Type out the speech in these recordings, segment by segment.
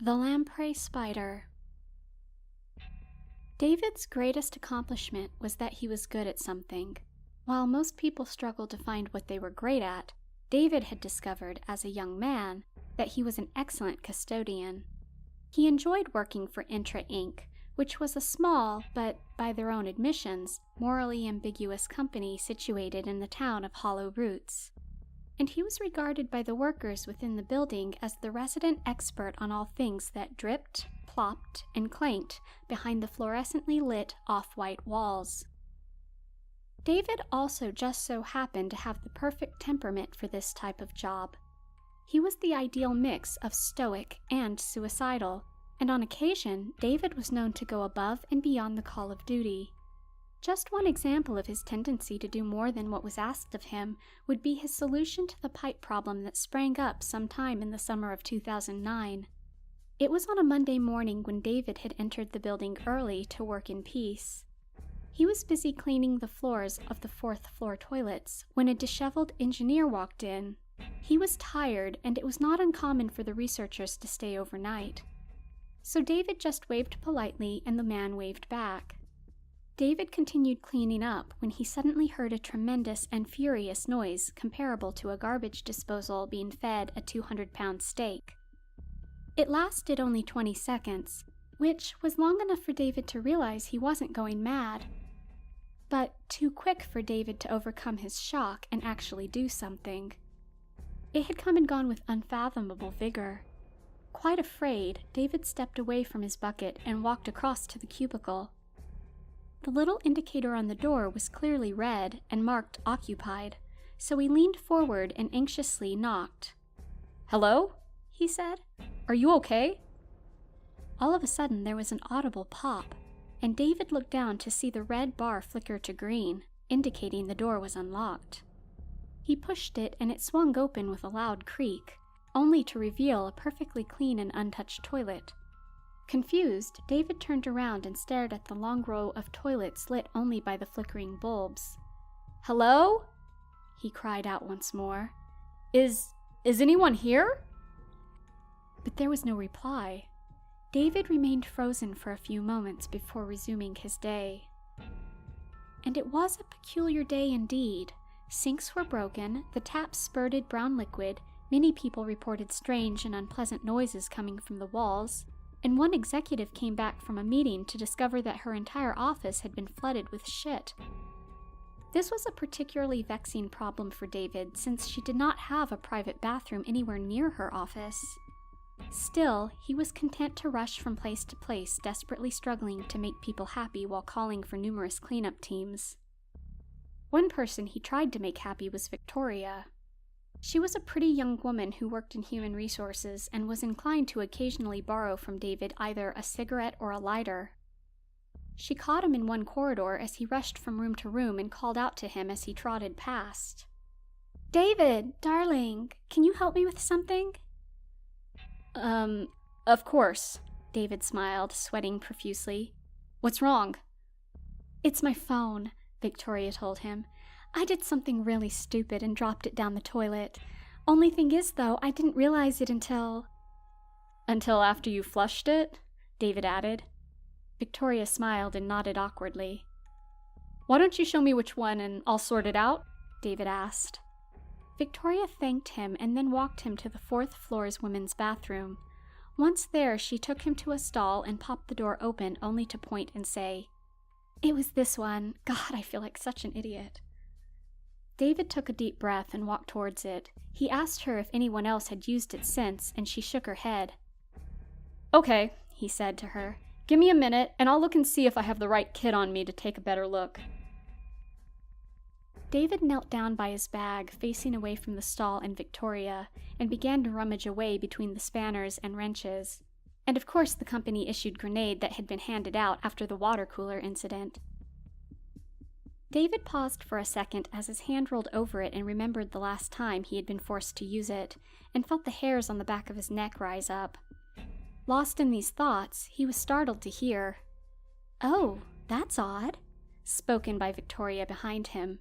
The Lamprey Spider. David's greatest accomplishment was that he was good at something. While most people struggled to find what they were great at, David had discovered as a young man that he was an excellent custodian. He enjoyed working for Intra Inc., which was a small, but, by their own admissions, morally ambiguous company situated in the town of Hallowroots. And he was regarded by the workers within the building as the resident expert on all things that dripped, plopped, and clanked behind the fluorescently lit off-white walls. David also just so happened to have the perfect temperament for this type of job. He was the ideal mix of stoic and suicidal, and on occasion, David was known to go above and beyond the call of duty. Just one example of his tendency to do more than what was asked of him would be his solution to the pipe problem that sprang up sometime in the summer of 2009. It was on a Monday morning when David had entered the building early to work in peace. He was busy cleaning the floors of the fourth-floor toilets when a disheveled engineer walked in. He was tired, and it was not uncommon for the researchers to stay overnight. So David just waved politely, and the man waved back. David continued cleaning up when he suddenly heard a tremendous and furious noise comparable to a garbage disposal being fed a 200-pound steak. It lasted only 20 seconds, which was long enough for David to realize he wasn't going mad, but too quick for David to overcome his shock and actually do something. It had come and gone with unfathomable vigor. Quite afraid, David stepped away from his bucket and walked across to the cubicle. The little indicator on the door was clearly red and marked occupied, so he leaned forward and anxiously knocked. "Hello?" he said. "Are you okay?" All of a sudden there was an audible pop, and David looked down to see the red bar flicker to green, indicating the door was unlocked. He pushed it and it swung open with a loud creak, only to reveal a perfectly clean and untouched toilet. Confused, David turned around and stared at the long row of toilets lit only by the flickering bulbs. "Hello?" he cried out once more. Is anyone here?" But there was no reply. David remained frozen for a few moments before resuming his day. And it was a peculiar day indeed. Sinks were broken, the taps spurted brown liquid, many people reported strange and unpleasant noises coming from the walls, and one executive came back from a meeting to discover that her entire office had been flooded with shit. This was a particularly vexing problem for David, since she did not have a private bathroom anywhere near her office. Still, he was content to rush from place to place, desperately struggling to make people happy while calling for numerous cleanup teams. One person he tried to make happy was Victoria. She was a pretty young woman who worked in human resources and was inclined to occasionally borrow from David either a cigarette or a lighter. She caught him in one corridor as he rushed from room to room and called out to him as he trotted past. "David, darling, can you help me with something?" Of course," David smiled, sweating profusely. "What's wrong?" "It's my phone," Victoria told him. "I did something really stupid and dropped it down the toilet. Only thing is, though, I didn't realize it until..." "Until after you flushed it?" David added. Victoria smiled and nodded awkwardly. "Why don't you show me which one and I'll sort it out?" David asked. Victoria thanked him and then walked him to the fourth floor's women's bathroom. Once there, she took him to a stall and popped the door open only to point and say, "It was this one. God, I feel like such an idiot." David took a deep breath and walked towards it. He asked her if anyone else had used it since, and she shook her head. "Okay," he said to her. "Give me a minute, and I'll look and see if I have the right kit on me to take a better look." David knelt down by his bag, facing away from the stall and Victoria, and began to rummage away between the spanners and wrenches. And of course the company-issued grenade that had been handed out after the water cooler incident. David paused for a second as his hand rolled over it and remembered the last time he had been forced to use it, and felt the hairs on the back of his neck rise up. Lost in these thoughts, he was startled to hear, "Oh, that's odd," spoken by Victoria behind him.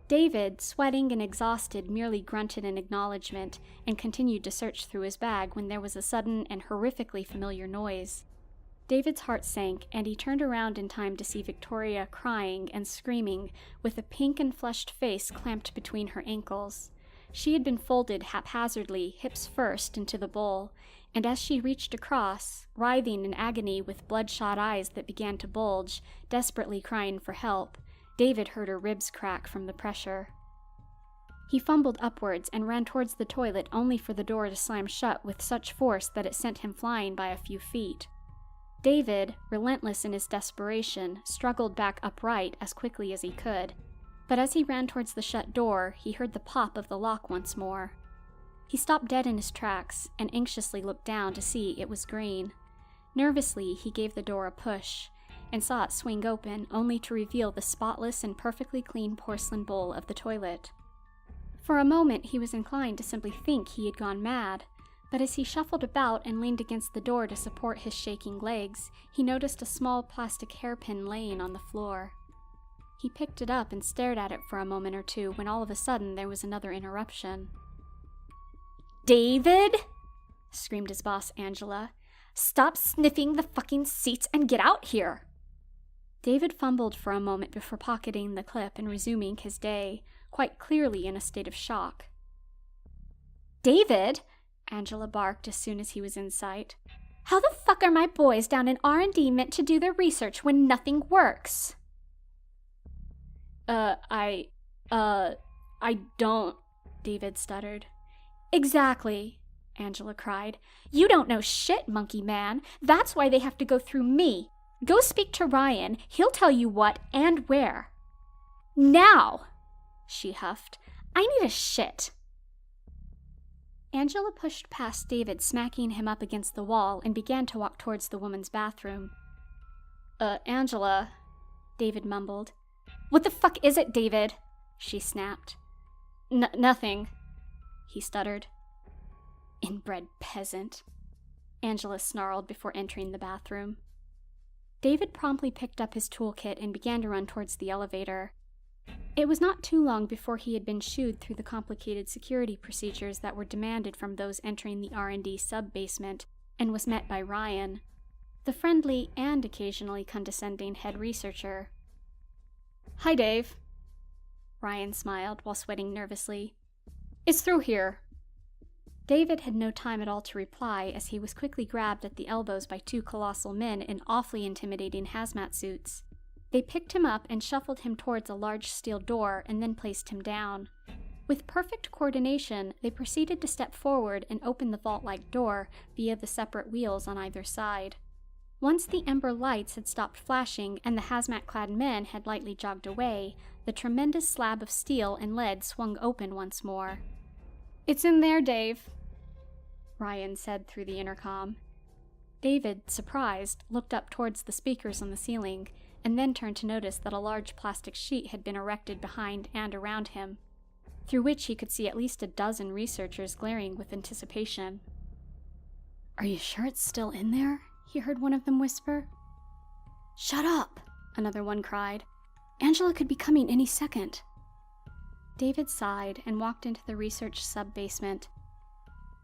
David, sweating and exhausted, merely grunted in acknowledgement and continued to search through his bag when there was a sudden and horrifically familiar noise. David's heart sank, and he turned around in time to see Victoria crying and screaming, with a pink and flushed face clamped between her ankles. She had been folded haphazardly, hips first, into the bowl, and as she reached across, writhing in agony with bloodshot eyes that began to bulge, desperately crying for help, David heard her ribs crack from the pressure. He fumbled upwards and ran towards the toilet only for the door to slam shut with such force that it sent him flying by a few feet. David, relentless in his desperation, struggled back upright as quickly as he could, but as he ran towards the shut door, he heard the pop of the lock once more. He stopped dead in his tracks and anxiously looked down to see it was green. Nervously, he gave the door a push and saw it swing open, only to reveal the spotless and perfectly clean porcelain bowl of the toilet. For a moment, he was inclined to simply think he had gone mad, but as he shuffled about and leaned against the door to support his shaking legs, he noticed a small plastic hairpin laying on the floor. He picked it up and stared at it for a moment or two when all of a sudden there was another interruption. "David!" screamed his boss, Angela. "Stop sniffing the fucking seats and get out here!" David fumbled for a moment before pocketing the clip and resuming his day, quite clearly in a state of shock. "David!" Angela barked as soon as he was in sight. "How the fuck are my boys down in R&D meant to do their research when nothing works?" I don't," David stuttered. "Exactly," Angela cried. "You don't know shit, monkey man. That's why they have to go through me. Go speak to Ryan. He'll tell you what and where." "Now!" she huffed. "I need a shit." Angela pushed past David, smacking him up against the wall, and began to walk towards the woman's bathroom. Angela," David mumbled. "What the fuck is it, David?" she snapped. Nothing," he stuttered. "Inbred peasant," Angela snarled before entering the bathroom. David promptly picked up his toolkit and began to run towards the elevator. It was not too long before he had been shooed through the complicated security procedures that were demanded from those entering the R&D sub-basement, and was met by Ryan, the friendly and occasionally condescending head researcher. "Hi, Dave." Ryan smiled while sweating nervously. "It's through here." David had no time at all to reply, as he was quickly grabbed at the elbows by two colossal men in awfully intimidating hazmat suits. They picked him up and shuffled him towards a large steel door and then placed him down. With perfect coordination, they proceeded to step forward and open the vault-like door via the separate wheels on either side. Once the ember lights had stopped flashing and the hazmat-clad men had lightly jogged away, the tremendous slab of steel and lead swung open once more. "It's in there, Dave," Ryan said through the intercom. David, surprised, looked up towards the speakers on the ceiling, and then turned to notice that a large plastic sheet had been erected behind and around him, through which he could see at least a dozen researchers glaring with anticipation. "Are you sure it's still in there?" he heard one of them whisper. "Shut up!" another one cried. "Angela could be coming any second." David sighed and walked into the research sub-basement.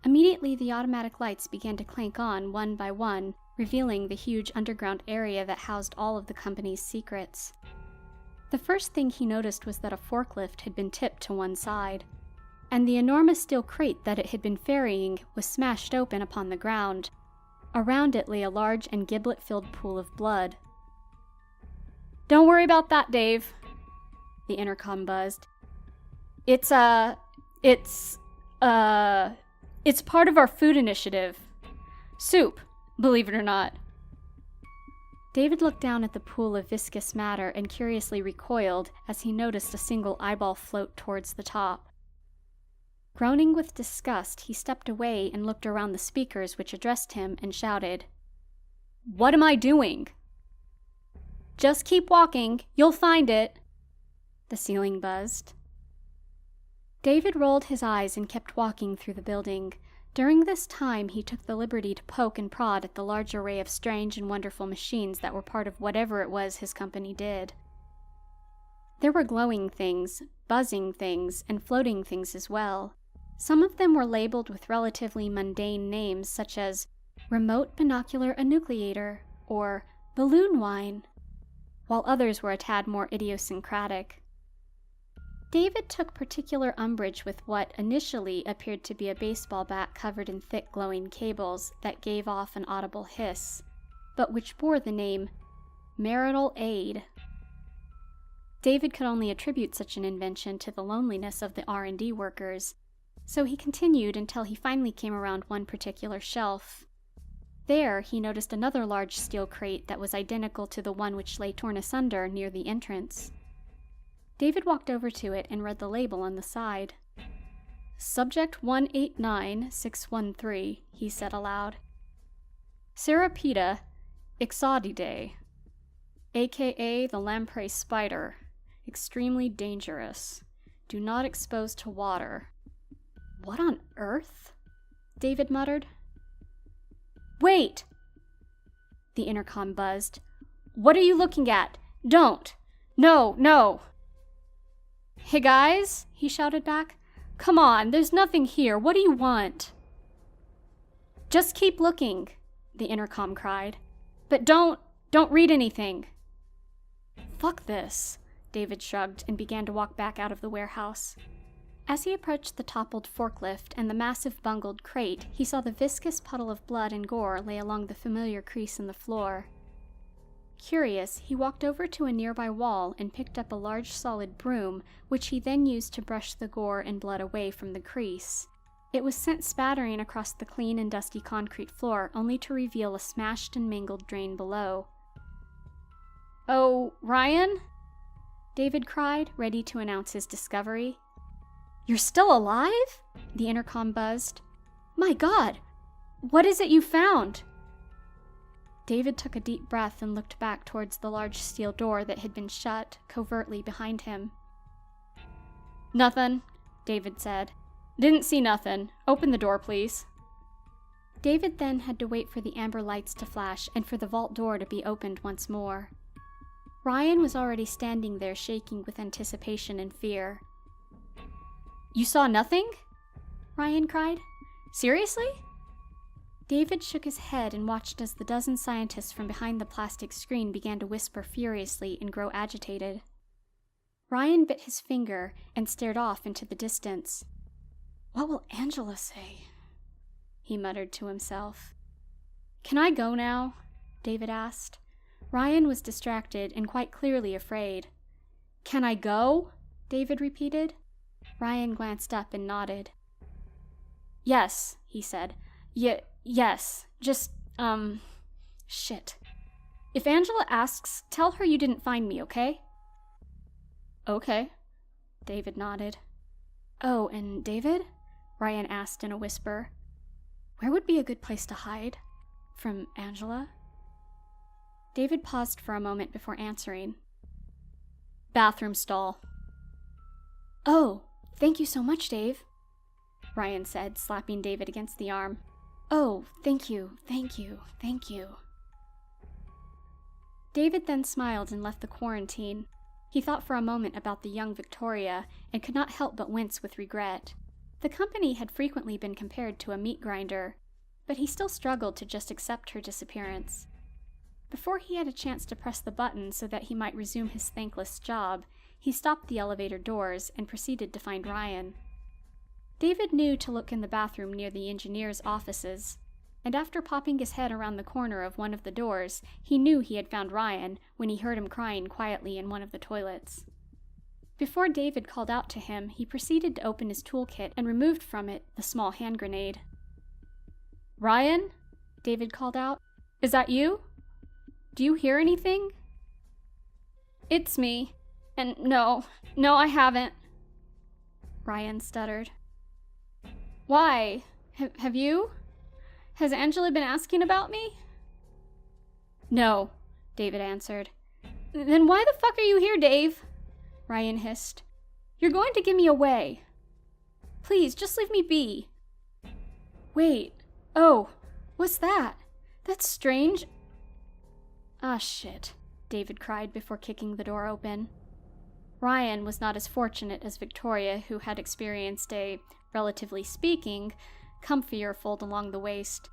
Immediately, the automatic lights began to clank on one by one, revealing the huge underground area that housed all of the company's secrets. The first thing he noticed was that a forklift had been tipped to one side, and the enormous steel crate that it had been ferrying was smashed open upon the ground. Around it lay a large and giblet-filled pool of blood. "Don't worry about that, Dave," the intercom buzzed. It's part of our food initiative. Soup, believe it or not." David looked down at the pool of viscous matter and curiously recoiled as he noticed a single eyeball float towards the top. Groaning with disgust, he stepped away and looked around the speakers, which addressed him and shouted, "What am I doing?" "Just keep walking. You'll find it," the ceiling buzzed. David rolled his eyes and kept walking through the building. During this time, he took the liberty to poke and prod at the large array of strange and wonderful machines that were part of whatever it was his company did. There were glowing things, buzzing things, and floating things as well. Some of them were labeled with relatively mundane names such as Remote Binocular Enucleator or Balloon Wine, while others were a tad more idiosyncratic. David took particular umbrage with what initially appeared to be a baseball bat covered in thick glowing cables that gave off an audible hiss, but which bore the name Marital Aid. David could only attribute such an invention to the loneliness of the R&D workers, so he continued until he finally came around one particular shelf. There, he noticed another large steel crate that was identical to the one which lay torn asunder near the entrance. David walked over to it and read the label on the side. Subject 189613, he said aloud. Serapita Ixodidae, aka the Lamprey spider. Extremely dangerous. Do not expose to water. What on earth? David muttered. Wait! The intercom buzzed. What are you looking at? Don't! No, no! Hey guys, he shouted back. Come on, there's nothing here. What do you want? Just keep looking, the intercom cried. But don't read anything. Fuck this, David shrugged and began to walk back out of the warehouse. As he approached the toppled forklift and the massive bungled crate, he saw the viscous puddle of blood and gore lay along the familiar crease in the floor. Curious, he walked over to a nearby wall and picked up a large solid broom, which he then used to brush the gore and blood away from the crease. It was sent spattering across the clean and dusty concrete floor, only to reveal a smashed and mangled drain below. Oh, Ryan? David cried, ready to announce his discovery. You're still alive? The intercom buzzed. My God! What is it you found? David took a deep breath and looked back towards the large steel door that had been shut covertly behind him. Nothing, David said. Didn't see nothing. Open the door, please. David then had to wait for the amber lights to flash and for the vault door to be opened once more. Ryan was already standing there shaking with anticipation and fear. You saw nothing? Ryan cried. Seriously? David shook his head and watched as the dozen scientists from behind the plastic screen began to whisper furiously and grow agitated. Ryan bit his finger and stared off into the distance. What will Angela say? He muttered to himself. Can I go now? David asked. Ryan was distracted and quite clearly afraid. Can I go? David repeated. Ryan glanced up and nodded. Yes, he said. Yes. Just, shit. If Angela asks, tell her you didn't find me, okay? Okay, David nodded. Oh, and David? Ryan asked in a whisper. Where would be a good place to hide? From Angela? David paused for a moment before answering. Bathroom stall. Oh, thank you so much, Dave, Ryan said, slapping David against the arm. Oh, thank you. David then smiled and left the quarantine. He thought for a moment about the young Victoria and could not help but wince with regret. The company had frequently been compared to a meat grinder, but he still struggled to just accept her disappearance. Before he had a chance to press the button so that he might resume his thankless job, he stopped the elevator doors and proceeded to find Ryan. David knew to look in the bathroom near the engineer's offices, and after popping his head around the corner of one of the doors, he knew he had found Ryan when he heard him crying quietly in one of the toilets. Before David called out to him, he proceeded to open his toolkit and removed from it the small hand grenade. Ryan? David called out. Is that you? Do you hear anything? It's me. And no, I haven't. Ryan stuttered. Why? Have you? Has Angela been asking about me? No, David answered. Then why the fuck are you here, Dave? Ryan hissed. You're going to give me away. Please, just leave me be. Wait. Oh, what's that? That's strange. Ah, shit, David cried before kicking the door open. Ryan was not as fortunate as Victoria, who had experienced a, relatively speaking, comfier fold along the waist.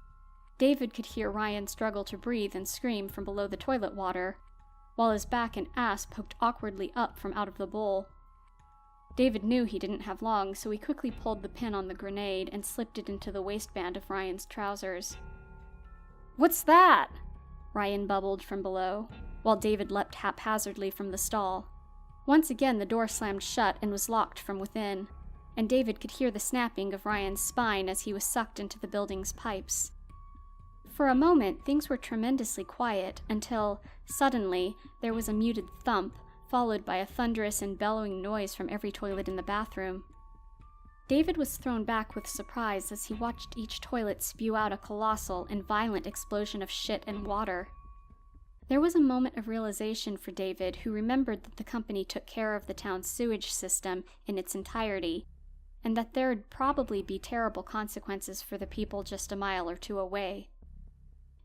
David could hear Ryan struggle to breathe and scream from below the toilet water, while his back and ass poked awkwardly up from out of the bowl. David knew he didn't have long, so he quickly pulled the pin on the grenade and slipped it into the waistband of Ryan's trousers. "What's that?" Ryan bubbled from below, while David leapt haphazardly from the stall. Once again the door slammed shut and was locked from within, and David could hear the snapping of Ryan's spine as he was sucked into the building's pipes. For a moment, things were tremendously quiet until, suddenly, there was a muted thump, followed by a thunderous and bellowing noise from every toilet in the bathroom. David was thrown back with surprise as he watched each toilet spew out a colossal and violent explosion of shit and water. There was a moment of realization for David, who remembered that the company took care of the town's sewage system in its entirety, and that there would probably be terrible consequences for the people just a mile or two away.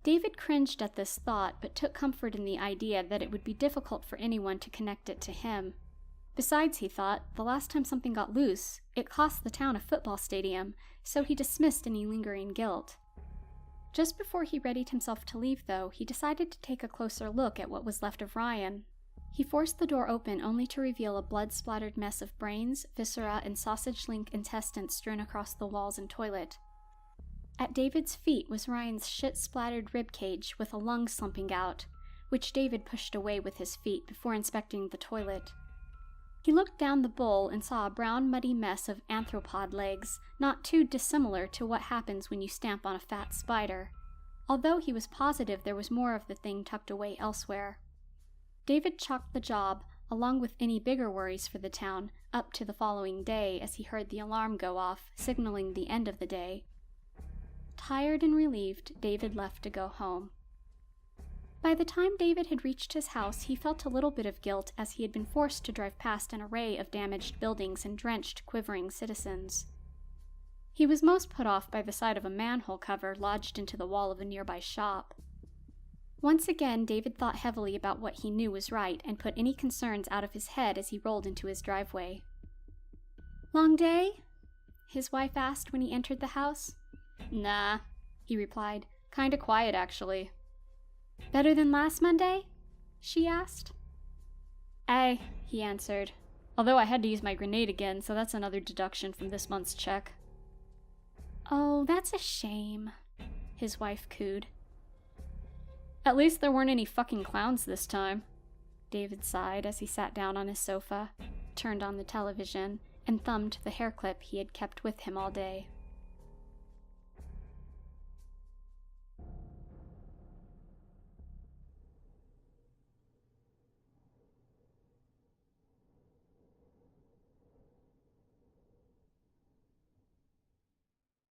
David cringed at this thought, but took comfort in the idea that it would be difficult for anyone to connect it to him. Besides, he thought, the last time something got loose, it cost the town a football stadium, so he dismissed any lingering guilt. Just before he readied himself to leave, though, he decided to take a closer look at what was left of Ryan. He forced the door open only to reveal a blood-splattered mess of brains, viscera, and sausage-link intestines strewn across the walls and toilet. At David's feet was Ryan's shit-splattered ribcage with a lung slumping out, which David pushed away with his feet before inspecting the toilet. He looked down the bowl and saw a brown, muddy mess of arthropod legs, not too dissimilar to what happens when you stamp on a fat spider, although he was positive there was more of the thing tucked away elsewhere. David chalked the job, along with any bigger worries for the town, up to the following day as he heard the alarm go off, signaling the end of the day. Tired and relieved, David left to go home. By the time David had reached his house, he felt a little bit of guilt as he had been forced to drive past an array of damaged buildings and drenched, quivering citizens. He was most put off by the sight of a manhole cover lodged into the wall of a nearby shop. Once again, David thought heavily about what he knew was right and put any concerns out of his head as he rolled into his driveway. "Long day?" his wife asked when he entered the house. "Nah," he replied. "Kinda quiet, actually." "Better than last Monday?" she asked. "Aye," he answered. "Although I had to use my grenade again, so that's another deduction from this month's check." "Oh, that's a shame," his wife cooed. "At least there weren't any fucking clowns this time," David sighed as he sat down on his sofa, turned on the television, and thumbed the hair clip he had kept with him all day.